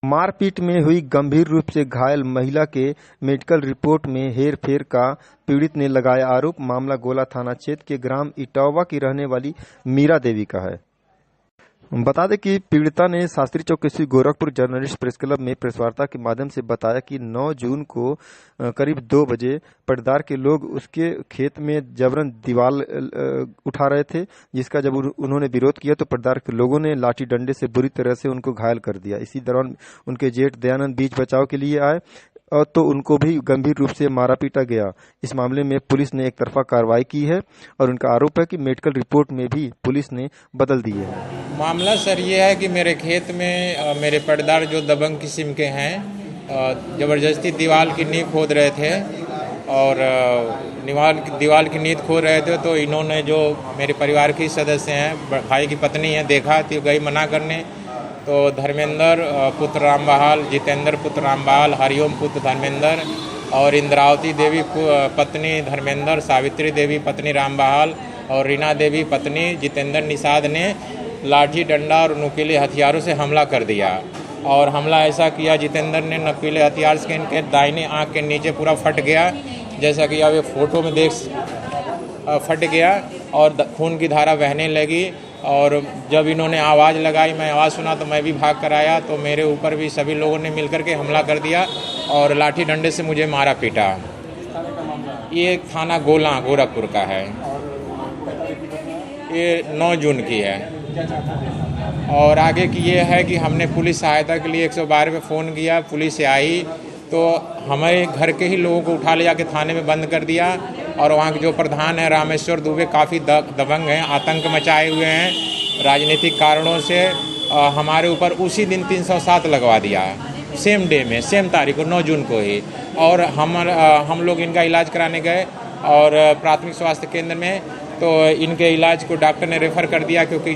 मारपीट में हुई गंभीर रूप से घायल महिला के मेडिकल रिपोर्ट में हेरफेर का पीड़ित ने लगाया आरोप। मामला गोला थाना क्षेत्र के ग्राम इटौवा की रहने वाली मीरा देवी का है। बता दें कि पीड़िता ने शास्त्री चौक स्थित गोरखपुर जर्नलिस्ट प्रेस क्लब में प्रेस वार्ता के माध्यम से बताया कि 9 जून को करीब 2 बजे पटदार के लोग उसके खेत में जबरन दीवार उठा रहे थे, जिसका जब उन्होंने विरोध किया तो पटदार के लोगों ने लाठी डंडे से बुरी तरह से उनको घायल कर दिया। इसी दौरान उनके जेठ दयानंद बीच बचाव के लिए आए और तो उनको भी गंभीर रूप से मारा पीटा गया। इस मामले में पुलिस ने एक तरफा कार्रवाई की है और उनका आरोप है कि मेडिकल रिपोर्ट में भी पुलिस ने बदल दी है। मामला सर ये है कि मेरे खेत में मेरे पटदार जो दबंग किस्म के हैं ज़बरदस्ती दीवार की नींव खोद रहे थे और दीवार की नींव खोद रहे थे, तो इन्होंने जो मेरे परिवार के सदस्य हैं, भाई की पत्नी है, देखा तो गई मना करने। तो धर्मेंद्र पुत्र रामबहाल, जितेंद्र पुत्र रामबहाल, हरिओम पुत्र धर्मेंद्र और इंद्रावती देवी पत्नी धर्मेंद्र, सावित्री देवी पत्नी रामबहाल और रीना देवी पत्नी जितेंद्र निषाद ने लाठी डंडा और नुकीले हथियारों से हमला कर दिया। और हमला ऐसा किया, जितेंद्र ने नुकीले हथियार से इनके दाहिने आँख के नीचे पूरा फट गया, जैसा कि आप ये फोटो में देख फट गया और खून की धारा बहने लगी। और जब इन्होंने आवाज़ लगाई, मैं आवाज़ सुना तो मैं भी भाग कर आया, तो मेरे ऊपर भी सभी लोगों ने मिलकर के हमला कर दिया और लाठी डंडे से मुझे मारा पीटा। ये थाना गोला गोरखपुर का है। ये 9 जून की है। और आगे की ये है कि हमने पुलिस सहायता के लिए 112 पे फ़ोन किया, पुलिस आई तो हमारे घर के ही लोगों को उठा ले जाके थाने में बंद कर दिया। और वहाँ के जो प्रधान है रामेश्वर दुबे काफ़ी दबंग हैं, आतंक मचाए हुए हैं राजनीतिक कारणों से। हमारे ऊपर उसी दिन 307 लगवा दिया, सेम डे में, सेम तारीख को 9 जून को ही। और हम लोग इनका इलाज कराने गए और प्राथमिक स्वास्थ्य केंद्र में, तो इनके इलाज को डॉक्टर ने रेफ़र कर दिया क्योंकि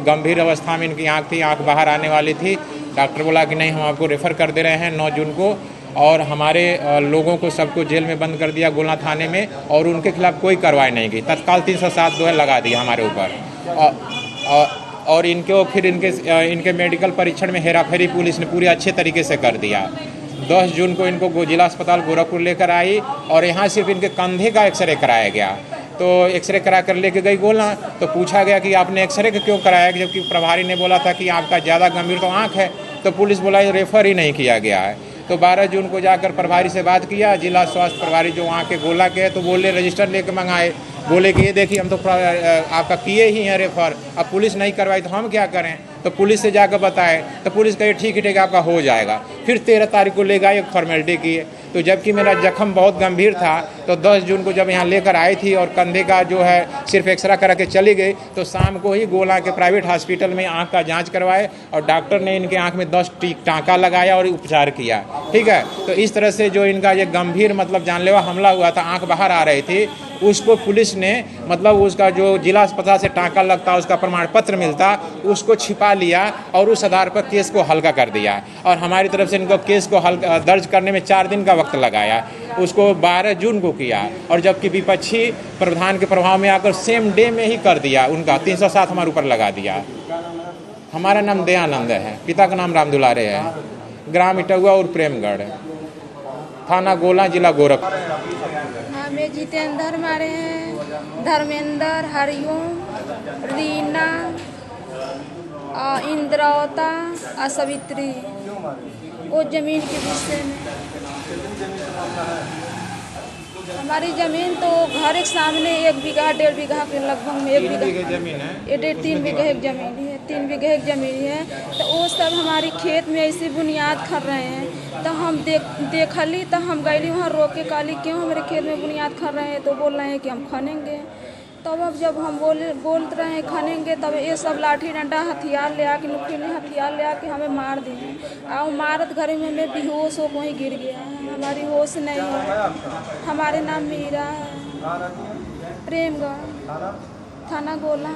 गंभीर अवस्था में इनकी आँख थी, आँख बाहर आने वाली थी। डॉक्टर बोला कि नहीं, हम आपको रेफ़र कर दे रहे हैं 9 जून को। और हमारे लोगों को सबको जेल में बंद कर दिया गोला थाने में, और उनके खिलाफ कोई कार्रवाई नहीं की। तत्काल 307 जो है लगा दिया हमारे ऊपर। और इनको फिर इनके मेडिकल परीक्षण में हेराफेरी पुलिस ने पूरे अच्छे तरीके से कर दिया। 10 जून को इनको जिला अस्पताल गोरखपुर लेकर आई और यहाँ सिर्फ इनके कंधे का एक्सरे कराया गया। तो एक्सरे करा कर लेके गई गोला, तो पूछा गया कि आपने एक्सरे क्यों कराया, जबकि प्रभारी ने बोला था कि आपका ज़्यादा गंभीर तो आँख है। तो पुलिस बोला ये रेफ़र ही नहीं किया गया है। तो 12 जून को जाकर प्रभारी से बात किया, जिला स्वास्थ्य प्रभारी जो वहाँ के गोला के, तो बोले रजिस्टर लेके मंगाए। बोले कि ये देखिए हम तो आपका किए ही हैं रेफ़र, अब पुलिस नहीं करवाई तो हम क्या करें। तो पुलिस से जाकर बताए तो पुलिस कहे ठीक है आपका हो जाएगा। फिर 13 तारीख को ले गए, एक फॉर्मेलिटी किए। तो जबकि मेरा जख्म बहुत गंभीर था, तो 10 जून को जब यहाँ लेकर आई थी और कंधे का जो है सिर्फ एक्सरा करा के चली गई, तो शाम को ही गोला के प्राइवेट हॉस्पिटल में आँख का जांच करवाए और डॉक्टर ने इनके आँख में 10 टाँका लगाया और उपचार किया। ठीक है, तो इस तरह से जो इनका ये गंभीर मतलब जानलेवा हमला हुआ था, आँख बाहर आ रही थी, उसको पुलिस ने मतलब उसका जो जिला अस्पताल से टाँका लगता, उसका प्रमाण पत्र मिलता, उसको छिपा लिया और उस आधार पर केस को हल्का कर दिया। और हमारी तरफ से इनको केस को दर्ज करने में 4 दिन का वक्त लगाया, उसको 12 जून को किया। और जबकि विपक्षी प्रधान के प्रभाव में आकर सेम डे में ही कर दिया, उनका 307 हमारे ऊपर लगा दिया। हमारा नाम दयानंद है, पिता का नाम राम दुलारे है, ग्राम इटौवा और प्रेमगढ़, थाना गोला, जिला गोरखपुर। हमें जितेंद्र मारे हैं, धर्मेंद्र, हरिओम, रीना, इंद्रावता और सावित्री। वो ज़मीन के विषय में हमारी ज़मीन तो घर के सामने 1 बीघा 1.5 बीघा के लगभग में 1 बीघा ज़मीन है, ये 3 बीघे एक ज़मीन है, 3 बीघे एक ज़मीन है। तो वो सब हमारी खेत में ऐसी बुनियाद कर रहे हैं। तो हम देखली तो हम गईली वहाँ रोक के काली क्यों हमारे खेत में बुनियाद कर रहे हैं, तो बोल रहे हैं कि हम खनेंगे। तब अब जब हम बोल रहे हैं खनेंगे, तब ये सब लाठी डंडा हथियार ले आके, नुकीले हथियार ले आके हमें मार दिए। और मारत घरे में मैं बेहोश हो वहीं गिर गया है, हमारी होश नहीं है। हमारे नाम मीरा है, प्रेमगढ़, थाना गोला।